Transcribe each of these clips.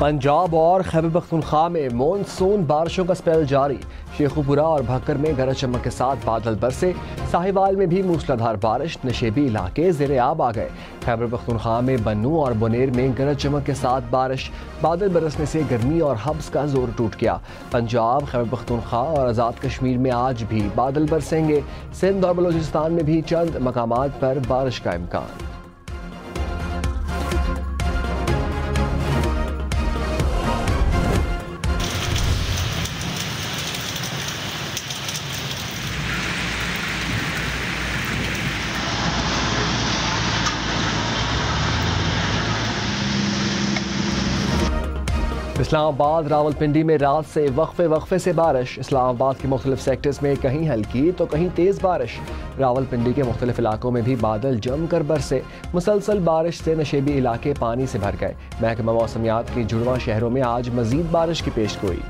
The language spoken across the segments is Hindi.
पंजाब और खैबर पख्तूनख्वा में मानसून बारिशों का स्पेल जारी। शेखुपुरा और भक्कर में गरज चमक के साथ बादल बरसे। साहिवाल में भी मूसलाधार बारिश, नशेबी इलाके ज़ेरे आब आ गए। खैबर पख्तूनख्वा में बन्नू और बुनेर में गरज चमक के साथ बारिश, बादल बरसने से गर्मी और हब्स का जोर टूट गया। पंजाब, खैबर पख्तूनख्वा और आज़ाद कश्मीर में आज भी बादल बरसेंगे। सिंध और बलूचिस्तान में भी चंद मकामात पर बारिश का इम्कान। इस्लामाबाद रावलपिंडी में रात से वक्फे से बारिश। इस्लामाबाद के मुख्तलिफ सेक्टर्स में कहीं हल्की तो कहीं तेज़ बारिश। रावलपिंडी के मुख्तलिफ इलाकों में भी बादल जमकर बरसे। मुसलसल बारिश से नशेबी इलाके पानी से भर गए। महकमा मौसमियात के जुड़वां शहरों में आज मजीद बारिश की पेशगोई।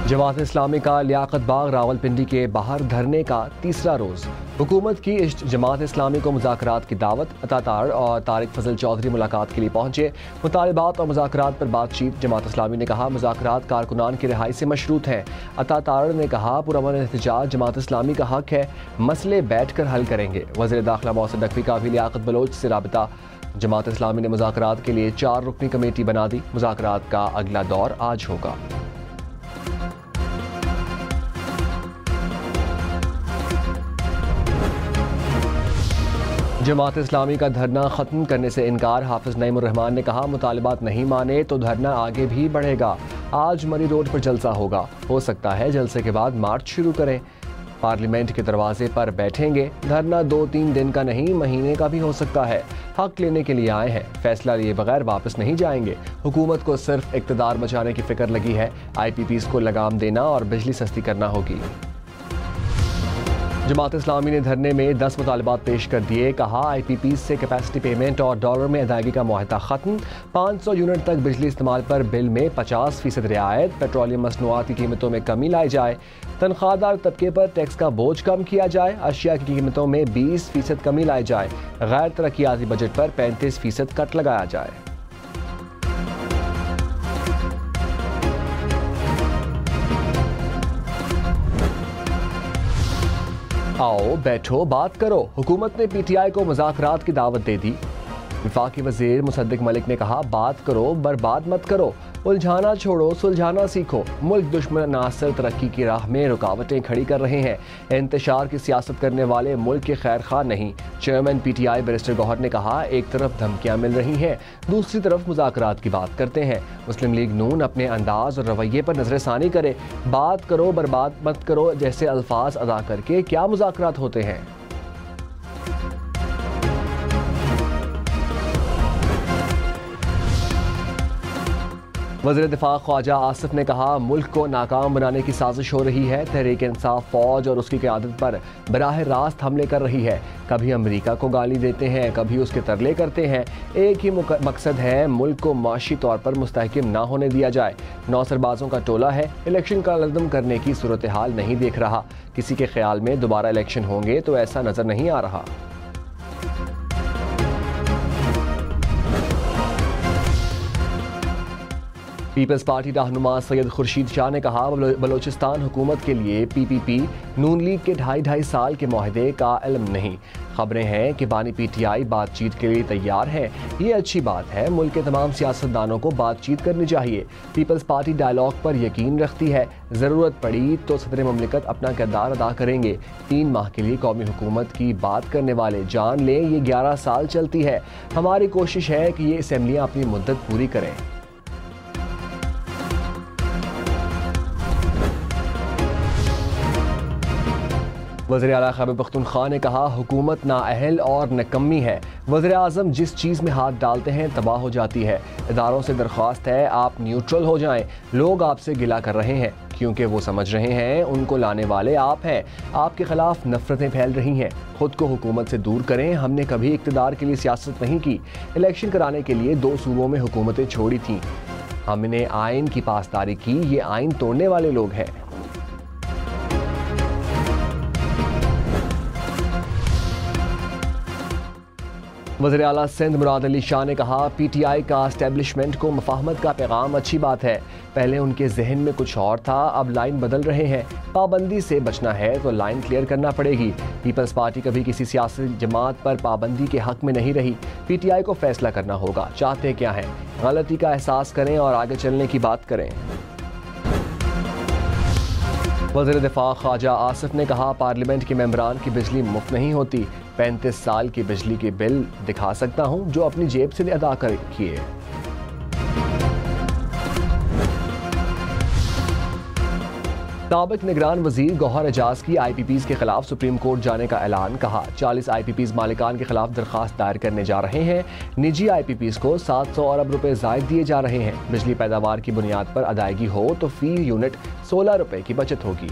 जमात इस्लामी का लियाकत बाग रावलपिंडी के बाहर धरने का तीसरा रोज़। हुकूमत की इस जमात इस्लामी को मुज़ाकरात की दावत। अतातार और तारिक फजल चौधरी मुलाकात के लिए पहुंचे। मुतालिबात और मुज़ाकरात पर बातचीत। जमात इस्लामी ने कहा मुज़ाकरात कारकुनान की रिहाई से मशरूत हैं। अतातार ने कहा पुरअमन एहतजाज जमात इस्लामी का हक है, मसले बैठ कर हल करेंगे। वज़ीर दाखिला मोहसिन नकवी का भी लियाकत बलोच से राबिता। जमात इस्लामी ने मुज़ाकरात के लिए 4 रुकनी कमेटी बना दी। मुज़ाकरात का अगला दौर आज होगा। जमात इस्लामी का धरना ख़त्म करने से इनकार। हाफिज नईमुर रहमान ने कहा मुतालिबात नहीं माने तो धरना आगे भी बढ़ेगा। आज मरी रोड पर जलसा होगा, हो सकता है जलसे के बाद मार्च शुरू करें। पार्लियामेंट के दरवाजे पर बैठेंगे। धरना 2-3 दिन का नहीं, महीने का भी हो सकता है। हक लेने के लिए आए हैं, फैसला लिए बगैर वापस नहीं जाएंगे। हुकूमत को सिर्फ इक़्तिदार बचाने की फिक्र लगी है। IPPs को लगाम देना और बिजली सस्ती करना होगी। जमात इस्लामी ने धरने में 10 मुतालबात पेश कर दिए। कहा IPPs से कैपेसिटी पेमेंट और डॉलर में अदायगी का मुआहदा ख़त्म। 500 यूनिट तक बिजली इस्तेमाल पर बिल में 50% रियायत। पेट्रोलियम मसनूआत की कीमतों में कमी लाई जाए। तनख्वाहदार तबके पर टैक्स का बोझ कम किया जाए। अशिया की कीमतों में 20% कमी लाई जाए। गैर तरक्याती बजट पर 35% कट लगाया जाए। आओ बैठो बात करो। हुकूमत ने PTI को मुज़ाकरात की दावत दे दी। वफाकी वज़ीर मुसद्दिक मलिक ने कहा बात करो, बर्बाद मत करो। उलझाना छोड़ो, सुलझाना सीखो। मुल्क दुश्मन नासर तरक्की की राह में रुकावटें खड़ी कर रहे हैं। इंतशार की सियासत करने वाले मुल्क के खैर खा नहीं। चेयरमैन PTI बैरिस्टर गौहर ने कहा एक तरफ धमकियां मिल रही हैं, दूसरी तरफ मुज़ाकरात की बात करते हैं। मुस्लिम लीग नून अपने अंदाज और रवैये पर नजरसानी करे। बात करो, बर्बाद मत करो जैसे अल्फाज अदा करके क्या मुज़ाकरात होते हैं। वज़ीर दिफा ख्वाजा आसिफ ने कहा मुल्क को नाकाम बनाने की साजिश हो रही है। तहरीक इंसाफ फौज और उसकी क़यादत पर बराह रास्त हमले कर रही है। कभी अमेरिका को गाली देते हैं, कभी उसके तरले करते हैं। एक ही मकसद है मुल्क को माशी तौर पर मुस्तहकिम ना होने दिया जाए। नौसरबाजों का टोला है, इलेक्शन का लदम करने की सूरत हाल नहीं देख रहा। किसी के ख्याल में दोबारा इलेक्शन होंगे तो ऐसा नज़र नहीं आ रहा। पीपल्स पार्टी रहनुमा सैयद खुर्शीद शाह ने कहा बलोचिस्तान हुकूमत के लिए PPP नून लीग के 2.5 साल के मुआहदे का इल्म नहीं। खबरें हैं कि बानी PTI बातचीत के लिए तैयार है। ये अच्छी बात है। मुल्क के तमाम सियासतदानों को बातचीत करनी चाहिए। पीपल्स पार्टी डायलॉग पर यकीन रखती है। ज़रूरत पड़ी तो सदर ममलिकत अपना किरदार अदा करेंगे। 3 माह के लिए कौमी हुकूमत की बात करने वाले जान लें ये 11 साल चलती है। हमारी कोशिश है कि ये असम्बलियाँ अपनी मुद्दत पूरी करें। वज़ीर आला खैबर पख्तूनख्वा ने कहा हुकूमत नाअहल और नकम्मी है। वज़ीर आज़म जिस चीज़ में हाथ डालते हैं तबाह हो जाती है। इदारों से दरख्वास्त है आप न्यूट्रल हो जाएं। लोग आपसे गिला कर रहे हैं क्योंकि वो समझ रहे हैं उनको लाने वाले आप हैं। आपके खिलाफ नफरतें फैल रही हैं। खुद को हुकूमत से दूर करें। हमने कभी इक़्तिदार के लिए सियासत नहीं की। इलेक्शन कराने के लिए 2 सूबों में हुकूमतें छोड़ी थीं। हमने आइन की पासदारी की। ये आइन तोड़ने वाले लोग हैं। वज़ीर आला सिंध मुराद अली शाह ने कहा, PTI का एस्टेब्लिशमेंट को मुफाहमत का पैगाम अच्छी बात है। पहले उनके जहन में कुछ और था, अब लाइन बदल रहे हैं। पाबंदी से बचना है तो लाइन क्लियर करना पड़ेगी। पीपल्स पार्टी कभी किसी सियासी जमात पर पाबंदी के हक में नहीं रही। PTI को फैसला करना होगा, चाहते क्या हैं। गलती का एहसास करें और आगे चलने की बात करें। वज़ीर दिफा ख्वाजा आसिफ ने कहा, पार्लियामेंट के मेंबरान की बिजली मुफ्त नहीं होती। 35 साल की बिजली के बिल दिखा सकता हूं जो अपनी जेब से अदा किए। साबिक निगरान वजीर गौहर एजाज की IPPs के खिलाफ सुप्रीम कोर्ट जाने का ऐलान। कहा, 40 IPPs मालिकान के खिलाफ दरखास्त दायर करने जा रहे हैं। निजी IPPs को 700 अरब रुपए जायद दिए जा रहे हैं। बिजली पैदावार की बुनियाद पर अदायगी हो तो फी यूनिट 16 रुपए की बचत होगी।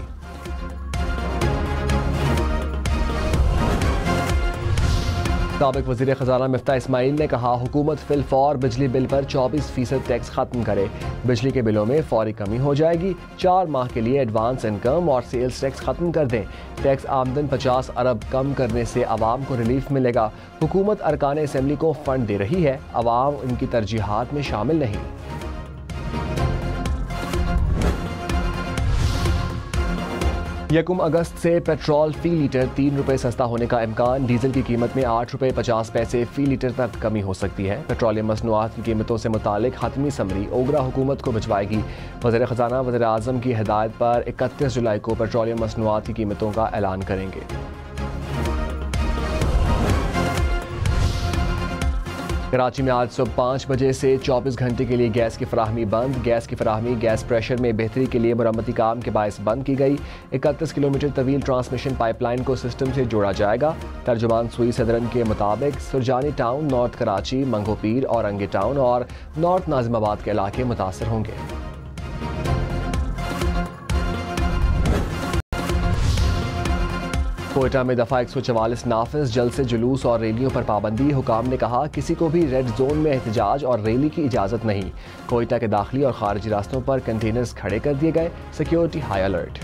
साबिक वज़ीर ख़ज़ाना मिफ्ता इस्माइल ने कहा, हुकूमत फिलफौर बिजली बिल पर 24% टैक्स खत्म करे। बिजली के बिलों में फौरी कमी हो जाएगी। 4 माह के लिए एडवांस इनकम और सेल्स टैक्स खत्म कर दें। टैक्स आमदन 50 अरब कम करने से आवाम को रिलीफ मिलेगा। हुकूमत अरकान असेंबली को फंड दे रही है, आवाम उनकी तरजीहात में शामिल नहीं। यकम अगस्त से पेट्रोल फी लीटर 3 रुपये सस्ता होने का इम्कान। डीजल की कीमत में 8 रुपये 50 पैसे फी लीटर तक कमी हो सकती है। पेट्रोलियम मसनूआत की कीमतों से मुतालिक हतमी समरी ओगरा हुकूमत को भिजवाएगी। वज़ीर ख़ज़ाना वज़ीर आज़म की हिदायत पर 31 जुलाई को पेट्रोलियम मसनूआत की कीमतों का ऐलान करेंगे। कराची में आज सुबह 5 बजे से 24 घंटे के लिए गैस की फराहमी बंद। गैस की फराहमी गैस प्रेशर में बेहतरी के लिए मरम्मती काम के बायस बंद की गई। 31 किलोमीटर तवील ट्रांसमिशन पाइपलाइन को सिस्टम से जोड़ा जाएगा। तर्जुमान सुई सदरन के मुताबिक Surjani town, north Karachi, Manghopir, Orangi town और नॉर्थ नाजिमाबाद के इलाके मुतासर होंगे। कोयटा में दफ़ा 144 नाफिज, जल्द से जुलूस और रैलियों पर पाबंदी। हुकाम ने कहा, किसी को भी रेड जोन में एहतजाज और रैली की इजाज़त नहीं। कोयटा के दाखिली और खारजी रास्तों पर कंटेनर्स खड़े कर दिए गए। Security high alert.